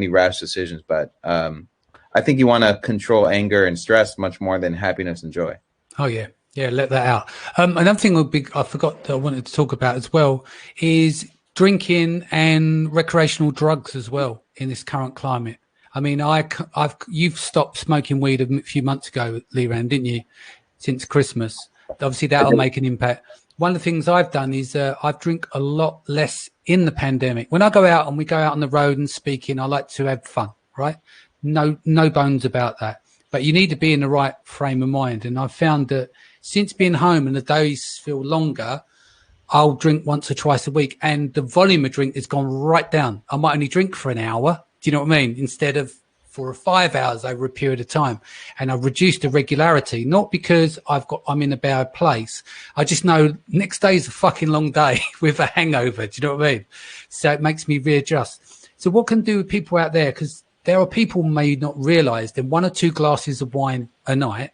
D: rash decisions. But I think you want to control anger and stress much more than happiness and joy.
A: Oh, yeah. Yeah, let that out. Another thing I forgot that I wanted to talk about as well is drinking and recreational drugs as well in this current climate. I mean, you've stopped smoking weed a few months ago, Liran, didn't you? Since Christmas. Obviously, that'll make an impact. One of the things I've done is I drink a lot less in the pandemic. When I go out and we go out on the road and speaking, I like to have fun, right? No bones about that. But you need to be in the right frame of mind. And I've found that since being home and the days feel longer, I'll drink once or twice a week. And the volume of drink has gone right down. I might only drink for an hour. Do you know what I mean? Instead of 4 or 5 hours over a period of time. And I've reduced the regularity, not because I'm in a bad place. I just know next day is a fucking long day with a hangover. Do you know what I mean? So it makes me readjust. So what can do with people out there? Because there are people who may not realize that 1 or 2 glasses of wine a night,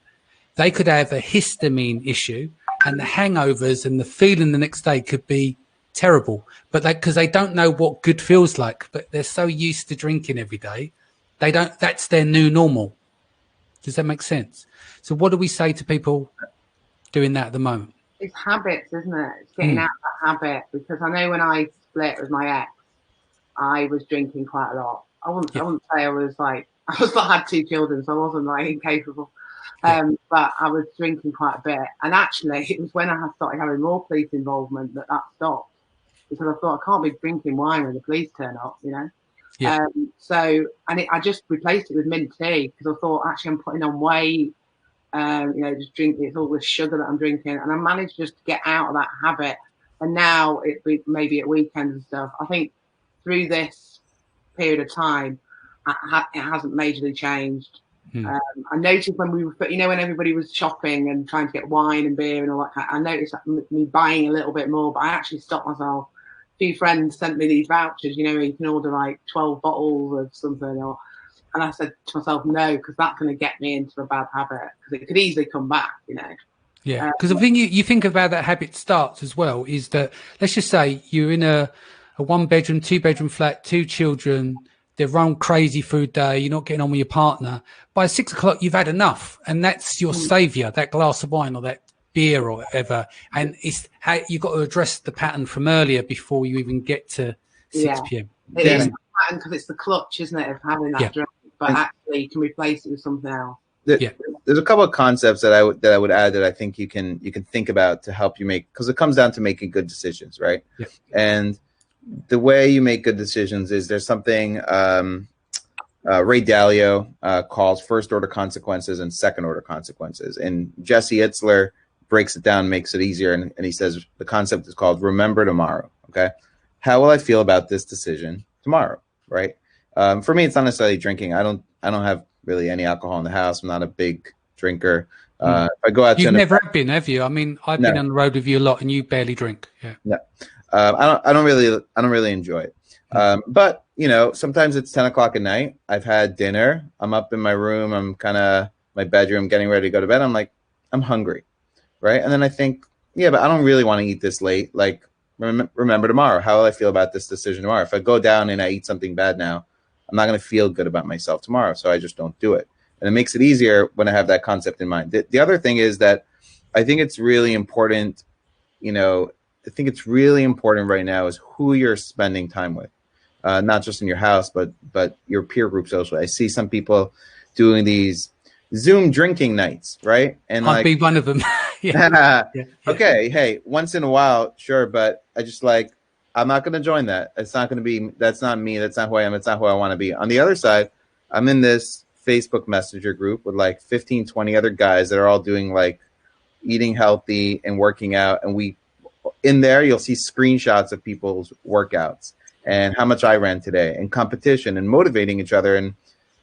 A: they could have a histamine issue, and the hangovers and the feeling the next day could be terrible. But because they don't know what good feels like, but they're so used to drinking every day, that's their new normal. Does that make sense? So what do we say to people doing that at the moment?
C: It's habits, isn't it? It's getting out of that habit. Because I know when I split with my ex, I was drinking quite a lot. I wouldn't say I was like, I had 2 children, so I wasn't like incapable. But I was drinking quite a bit. And actually, it was when I started having more police involvement that stopped. Because I thought, I can't be drinking wine when the police turn up, you know? Yeah. I just replaced it with mint tea because I thought, actually, I'm putting on weight. Just drinking, it's all this sugar that I'm drinking. And I managed just to get out of that habit. And now maybe at weekends and stuff. I think through this period of time, it hasn't majorly changed. I noticed when when everybody was shopping and trying to get wine and beer and all that, I noticed me buying a little bit more, but I actually stopped myself. A few friends sent me these vouchers, where you can order like 12 bottles of something, and I said to myself, no, because that's going to get me into a bad habit, because it could easily come back,
A: Yeah, because the thing you think about that habit starts as well is that, let's just say you're in a 1-bedroom, 2-bedroom flat, 2 children, they've run crazy food day, you're not getting on with your partner. By 6 o'clock, you've had enough, and that's your savior, that glass of wine or that beer or whatever. And it's how you've got to address the pattern from earlier before you even get to 6 p.m.
C: It is the pattern because it's the clutch, isn't it, of having that drink, but actually you can replace it with something else.
D: There's a couple of concepts that I would add that I think you can think about to help you make, because it comes down to making good decisions, right? Yeah. And the way you make good decisions is there's something Ray Dalio calls first order consequences and second order consequences. And Jesse Itzler breaks it down, makes it easier. And he says the concept is called remember tomorrow. Okay. How will I feel about this decision tomorrow? Right. For me, it's not necessarily drinking. I don't have really any alcohol in the house. I'm not a big drinker. If I go out,
A: you've never been, have you? I mean, I've been on the road with you a lot, and you barely drink. Yeah.
D: No. I don't really enjoy it. But sometimes it's 10 o'clock at night. I've had dinner. I'm up in my room. I'm kind of my bedroom, getting ready to go to bed. I'm like, I'm hungry, right? And then I think, but I don't really want to eat this late. Like, remember tomorrow. How will I feel about this decision tomorrow? If I go down and I eat something bad now, I'm not going to feel good about myself tomorrow. So I just don't do it. And it makes it easier when I have that concept in mind. The other thing is that I think it's really important, I think it's really important right now is who you're spending time with, not just in your house, but your peer group social. I see some people doing these Zoom drinking nights, right? And
A: I'll be one of them.
D: Okay, hey, once in a while, sure, but I just I'm not going to join that. It's not going to be. That's not me. That's not who I am. It's not who I want to be. On the other side, I'm in this Facebook Messenger group with 15, 20 other guys that are all doing eating healthy and working out, and in there, you'll see screenshots of people's workouts and how much I ran today and competition and motivating each other. And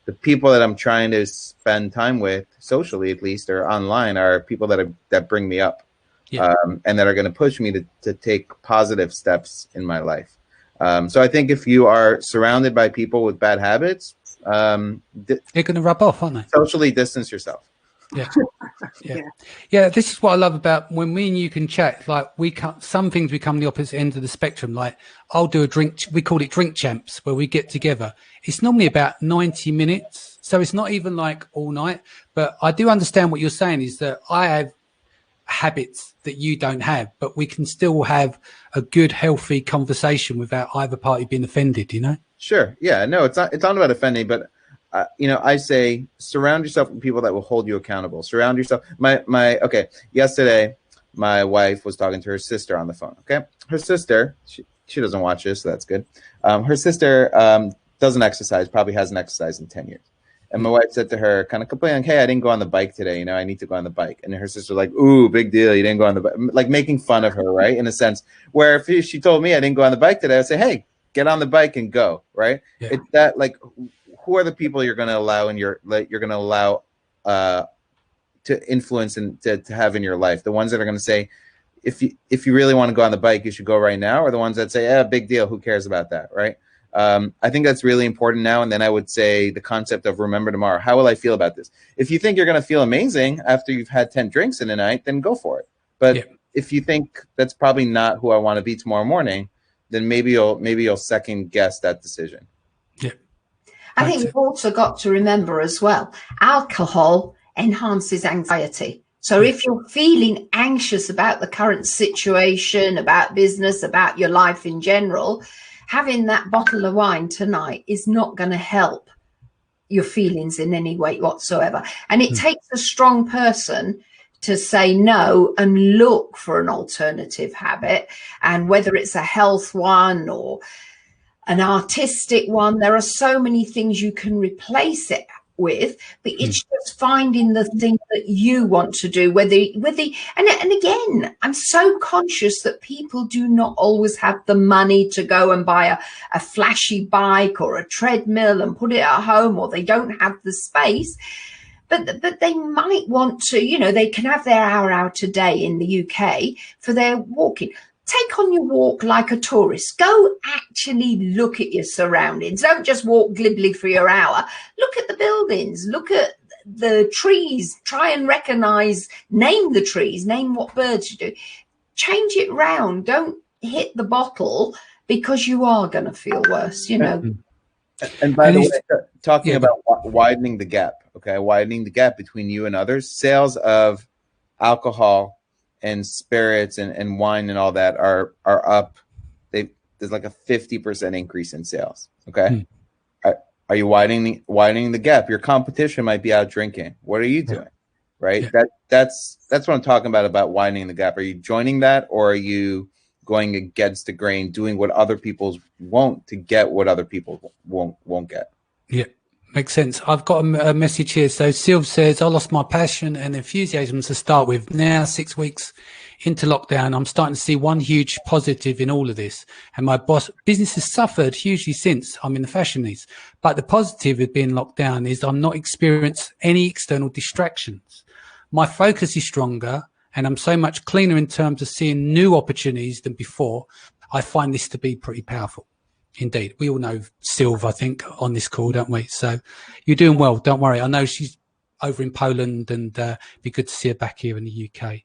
D: the people that I'm trying to spend time with, socially at least, or online, are people that bring me up and that are going to push me to take positive steps in my life. So I think if you are surrounded by people with bad habits,
A: they're going to rub off, aren't they?
D: Socially distance yourself.
A: Yeah. This is what I love about when me and you can chat. Some things become the opposite end of the spectrum. Like, I'll do a drink. We call it drink champs, where we get together. It's normally about 90 minutes, so it's not even all night. But I do understand what you're saying is that I habits that you don't have, but we can still have a good, healthy conversation without either party being offended, you know?
D: Sure. Yeah. No, it's not about offending, but I say surround yourself with people that will hold you accountable. Surround yourself. Okay. Yesterday, my wife was talking to her sister on the phone. Okay. Her sister, she doesn't watch this, so that's good. Her sister doesn't exercise, probably hasn't exercised in 10 years. And my wife said to her, kind of complaining, hey, I didn't go on the bike today. I need to go on the bike. And her sister like, ooh, big deal. You didn't go on the bike. Like making fun of her, right? In a sense where if she told me I didn't go on the bike today, I'd say, hey, get on the bike and go, right? Yeah. It's that, like, who are the people you're going to allow to influence and to have in your life? The ones that are going to say, if you really want to go on the bike, you should go right now, or the ones that say, big deal, who cares about that, right? I think that's really important now. And then I would say the concept of remember tomorrow. How will I feel about this? If you think you're going to feel amazing after you've had 10 drinks in a night, then go for it. But if you think that's probably not who I want to be tomorrow morning, then maybe you'll second guess that decision.
A: Yeah.
B: I think you've also got to remember as well, alcohol enhances anxiety. So if you're feeling anxious about the current situation, about business, about your life in general, having that bottle of wine tonight is not going to help your feelings in any way whatsoever. And it takes a strong person to say no and look for an alternative habit. And whether it's a health one or an artistic one, there are so many things you can replace it with, but it's just finding the thing that you want to do, and again, I'm so conscious that people do not always have the money to go and buy a flashy bike or a treadmill and put it at home, or they don't have the space, but they might want to, they can have their hour out a day in the UK for their walking. Take on your walk like a tourist. Go actually look at your surroundings. Don't just walk glibly for your hour. Look at the buildings. Look at the trees. Try and name the trees. Name what birds you do. Change it round. Don't hit the bottle because you are going to feel worse, And
D: by the way, talking about widening the gap, okay? Widening the gap between you and others. Sales of alcohol and spirits and wine and all that are up. There's like a 50% increase in sales. Okay. Are you widening the gap? Your competition might be out drinking. What are you doing? Right. Yeah. That's what I'm talking about widening the gap. Are you joining that, or are you going against the grain, doing what other people won't to get what other people won't get?
A: Yeah. Makes sense. I've got a message here. So Sylv says, I lost my passion and enthusiasm to start with. Now, 6 weeks into lockdown, I'm starting to see one huge positive in all of this. And my business has suffered hugely since I'm in the fashion niche. But the positive of being locked down is I'm not experiencing any external distractions. My focus is stronger and I'm so much cleaner in terms of seeing new opportunities than before. I find this to be pretty powerful. Indeed. We all know Sylv, I think, on this call, don't we? So you're doing well. Don't worry. I know she's over in Poland, and be good to see her back here in the UK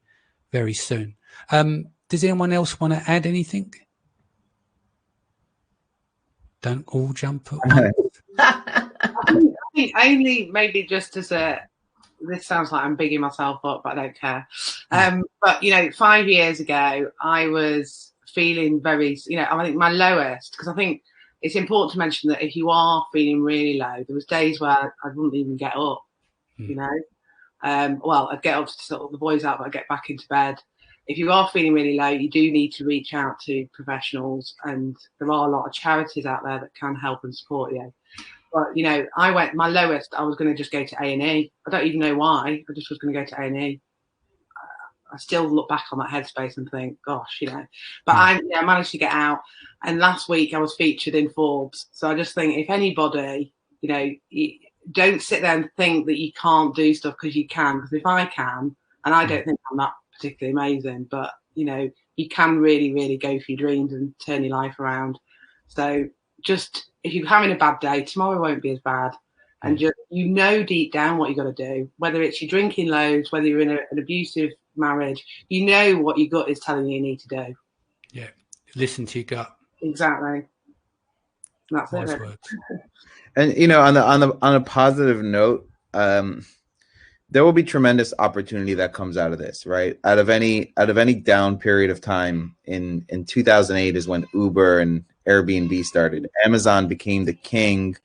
A: very soon. Does anyone else want to add anything? Don't all jump at once.
C: I think only maybe just as this sounds like I'm bigging myself up, but I don't care. But, 5 years ago, I was feeling very, I think my lowest, because I think it's important to mention that if you are feeling really low, there was days where I wouldn't even get up, I'd get up to sort the boys out, but I'd get back into bed. If you are feeling really low, you do need to reach out to professionals, and there are a lot of charities out there that can help and support you. But, I went, my lowest, I was going to just go to A&E. I don't even know why. I just was going to go to A&E. I still look back on that headspace and think, gosh, But I managed to get out. And last week I was featured in Forbes. So I just think if anybody, don't sit there and think that you can't do stuff, because you can. Because if I can, and I don't think I'm that particularly amazing, but, you can really, really go for your dreams and turn your life around. So just if you're having a bad day, tomorrow won't be as bad. And just, deep down what you got to do, whether it's you're drinking loads, whether you're in an abusive marriage, what your gut is telling you need to do.
A: Yeah. Listen to your gut.
C: Exactly. That's it.
D: And on a positive note, there will be tremendous opportunity that comes out of this, right? Out of any down period of time, in 2008 is when Uber and Airbnb started. Amazon became the king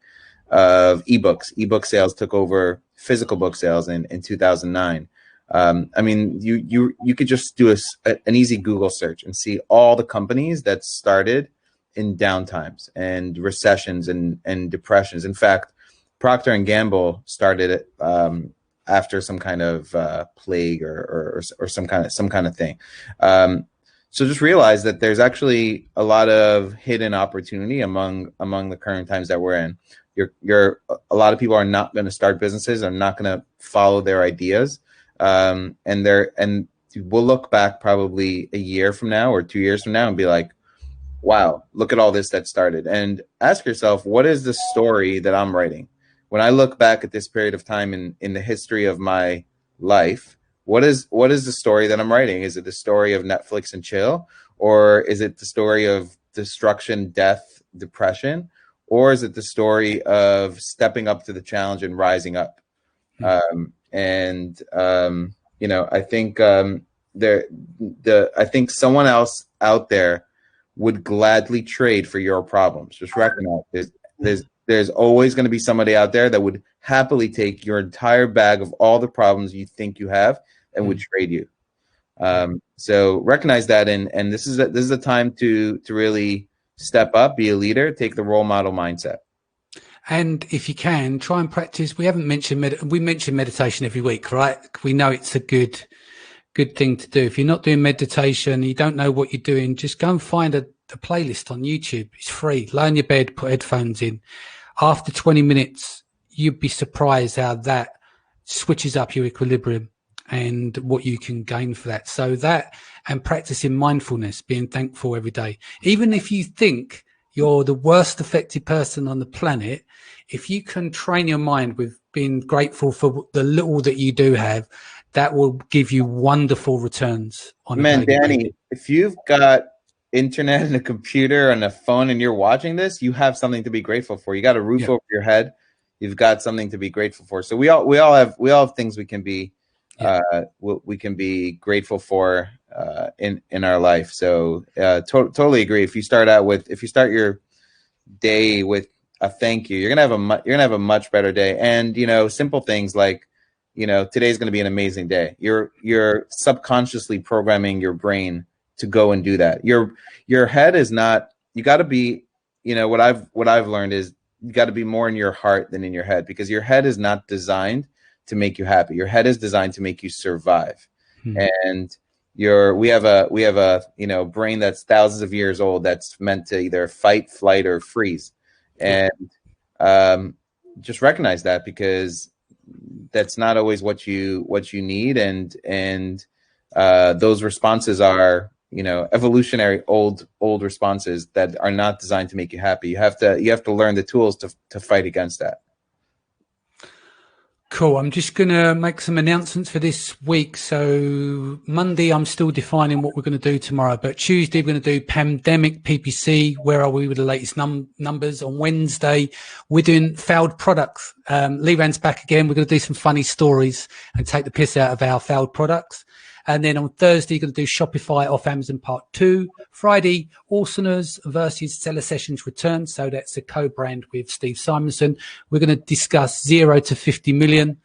D: of ebooks. Ebook sales took over physical book sales in 2009. I mean, you could just do an easy Google search and see all the companies that started in downtimes and recessions and depressions. In fact, Procter and Gamble started it after some kind of plague or some kind of thing. So just realize that there's actually a lot of hidden opportunity among the current times that we're in. A lot of people are not going to start businesses, are not going to follow their ideas, and we'll look back probably a year from now or 2 years from now and be like, wow, look at all this that started. And ask yourself, what is the story that I'm writing? When I look back at this period of time in the history of my life, what is the story that I'm writing? Is it the story of Netflix and chill? Or is it the story of destruction, death, depression? Or is it the story of stepping up to the challenge and rising up? You know, I think I think someone else out there would gladly trade for your problems. Just recognize there's always going to be somebody out there that would happily take your entire bag of all the problems you think you have and would trade you. So recognize that, and this is a time to really step up, be a leader, take the role model mindset.
A: And if you can, try and practice. We haven't mentioned we mention meditation every week, right? We know it's a good thing to do. If you're not doing meditation, you don't know what you're doing, just go and find a playlist on YouTube. It's free. Lay on your bed, put headphones in. After 20 minutes, you'd be surprised how that switches up your equilibrium and what you can gain for that. So that, and practicing mindfulness, being thankful every day. Even if you think you're the worst affected person on the planet, if you can train your mind with being grateful for the little that you do have, that will give you wonderful returns on
D: Man, Danny, if you've got internet and a computer and a phone and you're watching this, you have something to be grateful for. You got a roof over your head. You've got something to be grateful for. So we all have things we can be we can be grateful for in our life. So totally agree. If you start your day with a thank you, you're gonna have a much better day. And you know, simple things like, you know, today's going to be an amazing day. You're subconsciously programming your brain to go and do that. Your head is not. You got to be. You know, what I've learned is you got to be more in your heart than in your head, because your head is not designed to make you happy. Your head is designed to make you survive. And we have a you know, brain that's thousands of years old that's meant to either fight, flight, or freeze. And just recognize that, because that's not always what you need, and those responses are, you know, evolutionary old responses that are not designed to make you happy. You have to learn the tools to fight against that.
A: Cool. I'm just going to make some announcements for this week. So Monday, I'm still defining what we're going to do tomorrow, but Tuesday, we're going to do pandemic PPC. Where are we with the latest numbers? On Wednesday, we're doing failed products. Liran's back again. We're going to do some funny stories and take the piss out of our failed products. And then on Thursday, you're going to do Shopify off Amazon Part 2. Friday, Awesomeness versus Seller Sessions return. So that's a co-brand with Steve Simonson. We're going to discuss 0 to 50 million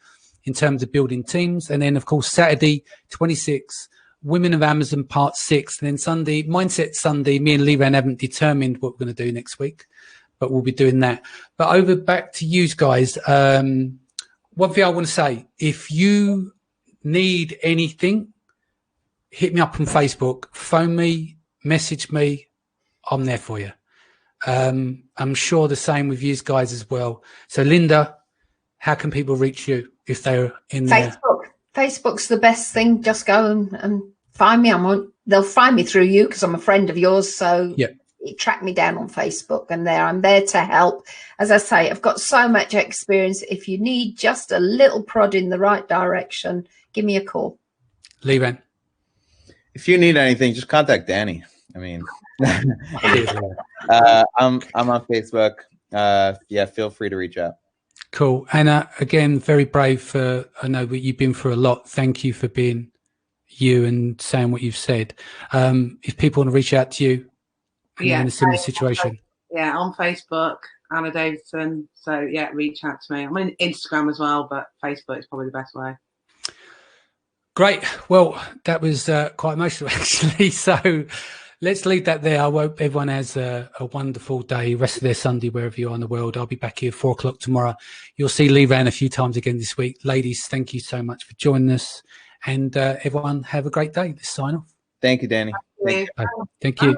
A: in terms of building teams. And then, of course, Saturday, 26, Women of Amazon Part 6. And then Sunday, Mindset Sunday. Me and Liran haven't determined what we're going to do next week, but we'll be doing that. But back to you guys. One thing I want to say, if you need anything, hit me up on Facebook, phone me, message me. I'm there for you. I'm sure the same with you guys as well. So, Linda, how can people reach you if they're in
B: Facebook? Facebook's the best thing. Just go and find me. They'll find me through you because I'm a friend of yours. So you track me down on Facebook, and I'm there to help. As I say, I've got so much experience. If you need just a little prod in the right direction, give me a call.
A: Liran?
D: If you need anything, just contact Danny. I mean, I'm on Facebook. Feel free to reach out.
A: Cool. Anna, again, very brave. I know that you've been through a lot. Thank you for being you and saying what you've said. If people want to reach out to you and they're in a similar situation.
C: Yeah, on Facebook, Anna Davidson. So yeah, reach out to me. I'm on Instagram as well, but Facebook is probably the best way.
A: Great. Well, that was quite emotional, actually. So let's leave that there. I hope everyone has a wonderful day, rest of their Sunday, wherever you are in the world. I'll be back here 4:00 tomorrow. You'll see Liran a few times again this week. Ladies, thank you so much for joining us. And everyone, have a great day. Let's sign off.
D: Thank you, Danny.
C: Thank you.
A: Thank you.